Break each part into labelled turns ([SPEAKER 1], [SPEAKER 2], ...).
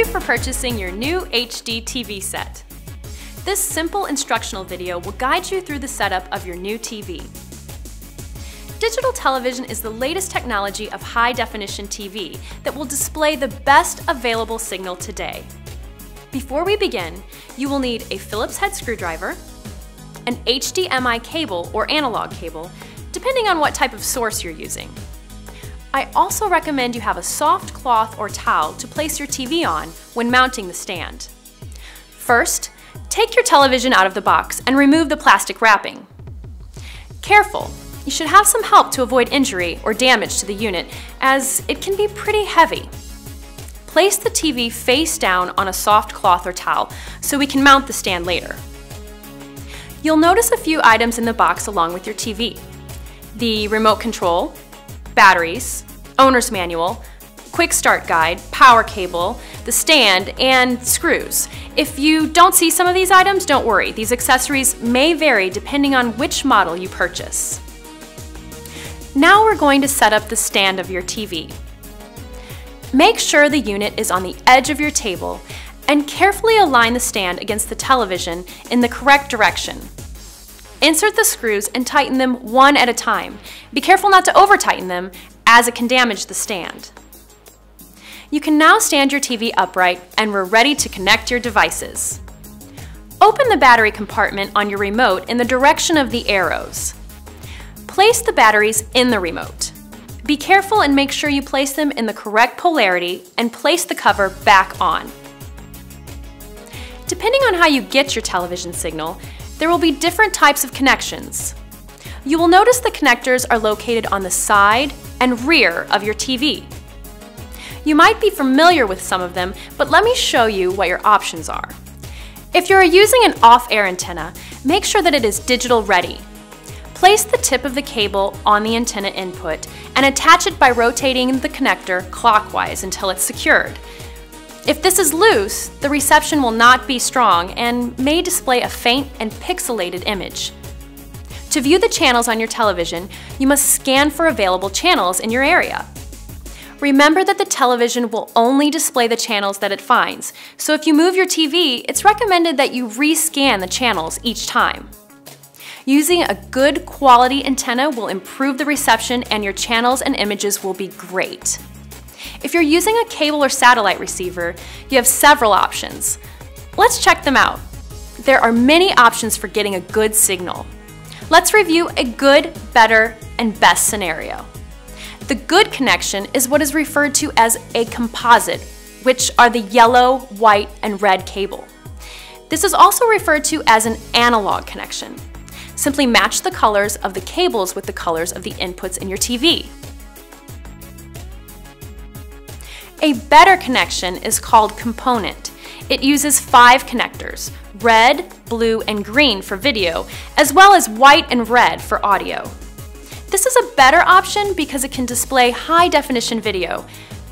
[SPEAKER 1] you for purchasing your new HD TV set. This simple instructional video will guide you through the setup of your new TV. Digital television is the latest technology of high-definition TV that will display the best available signal today. Before we begin, you will need a Phillips head screwdriver, an HDMI cable or analog cable, depending on what type of source you're using. I also recommend you have a soft cloth or towel to place your TV on when mounting the stand. First, take your television out of the box and remove the plastic wrapping. Careful, you should have some help to avoid injury or damage to the unit, as it can be pretty heavy. Place the TV face down on a soft cloth or towel so we can mount the stand later. You'll notice a few items in the box along with your TV. The remote control, batteries, owner's manual, quick start guide, power cable, the stand, and screws. If you don't see some of these items, don't worry. These accessories may vary depending on which model you purchase. Now we're going to set up the stand of your TV. Make sure the unit is on the edge of your table and carefully align the stand against the television in the correct direction. Insert the screws and tighten them one at a time. Be careful not to over-tighten them, as it can damage the stand. You can now stand your TV upright and we're ready to connect your devices. Open the battery compartment on your remote in the direction of the arrows. Place the batteries in the remote. Be careful and make sure you place them in the correct polarity and place the cover back on. Depending on how you get your television signal, there will be different types of connections. You will notice the connectors are located on the side and rear of your TV. You might be familiar with some of them, but let me show you what your options are. If you're using an off-air antenna, make sure that it is digital ready. Place the tip of the cable on the antenna input and attach it by rotating the connector clockwise until it's secured. If this is loose, the reception will not be strong and may display a faint and pixelated image. To view the channels on your television, you must scan for available channels in your area. Remember that the television will only display the channels that it finds, so if you move your TV, it's recommended that you rescan the channels each time. Using a good quality antenna will improve the reception and your channels and images will be great. If you're using a cable or satellite receiver, you have several options. Let's check them out. There are many options for getting a good signal. Let's review a good, better, and best scenario. The good connection is what is referred to as a composite, which are the yellow, white, and red cable. This is also referred to as an analog connection. Simply match the colors of the cables with the colors of the inputs in your TV. A better connection is called component. It uses 5 connectors, red, blue, and green for video, as well as white and red for audio. This is a better option because it can display high-definition video.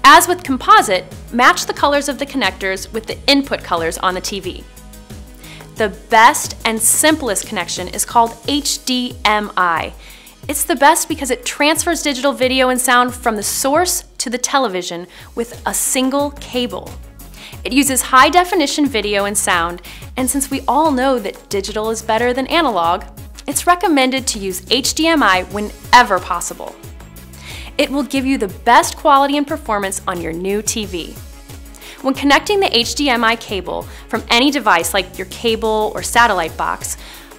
[SPEAKER 1] As with composite, match the colors of the connectors with the input colors on the TV. The best and simplest connection is called HDMI. It's the best because it transfers digital video and sound from the source to the television with a single cable. It uses high-definition video and sound, and since we all know that digital is better than analog, it's recommended to use HDMI whenever possible. It will give you the best quality and performance on your new TV. When connecting the HDMI cable from any device like your cable or satellite box,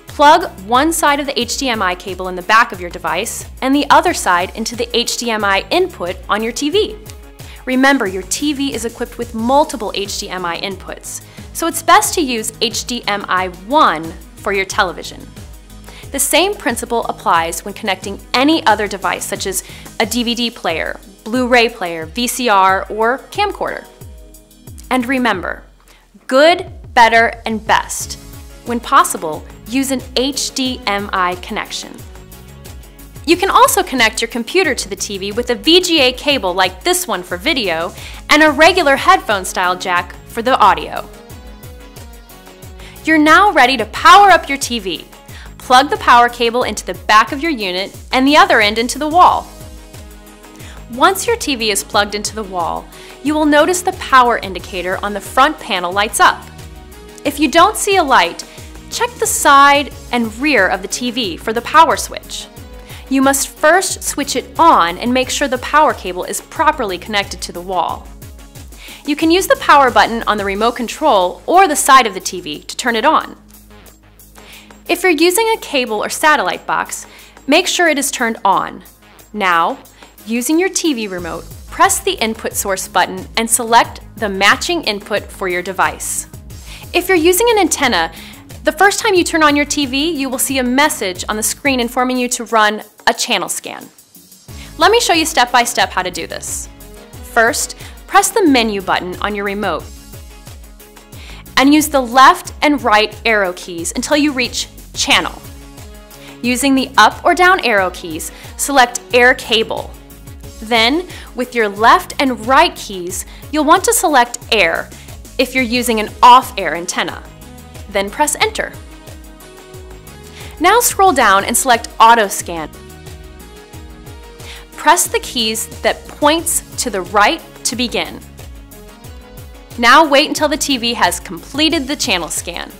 [SPEAKER 1] plug one side of the HDMI cable in the back of your device and the other side into the HDMI input on your TV. Remember, your TV is equipped with multiple HDMI inputs, so it's best to use HDMI 1 for your television. The same principle applies when connecting any other device such as a DVD player, Blu-ray player, VCR, or camcorder. And remember, good, better, and best. When possible, use an HDMI connection. You can also connect your computer to the TV with a VGA cable like this one for video and a regular headphone-style jack for the audio. You're now ready to power up your TV. Plug the power cable into the back of your unit and the other end into the wall. Once your TV is plugged into the wall, you will notice the power indicator on the front panel lights up. If you don't see a light, check the side and rear of the TV for the power switch. You must first switch it on and make sure the power cable is properly connected to the wall. You can use the power button on the remote control or the side of the TV to turn it on. If you're using a cable or satellite box, make sure it is turned on. Now, using your TV remote, press the input source button and select the matching input for your device. If you're using an antenna, the first time you turn on your TV, you will see a message on the screen informing you to run a channel scan. Let me show you step by step how to do this. First, press the menu button on your remote and use the left and right arrow keys until you reach Channel. Using the up or down arrow keys, select Air Cable. Then, with your left and right keys, you'll want to select Air if you're using an off-air antenna. Then press Enter. Now scroll down and select Auto Scan. Press the keys that points to the right to begin. Now wait until the TV has completed the channel scan.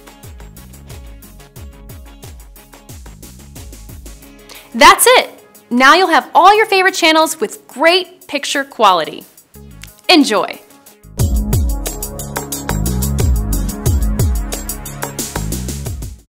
[SPEAKER 1] That's it! Now you'll have all your favorite channels with great picture quality. Enjoy!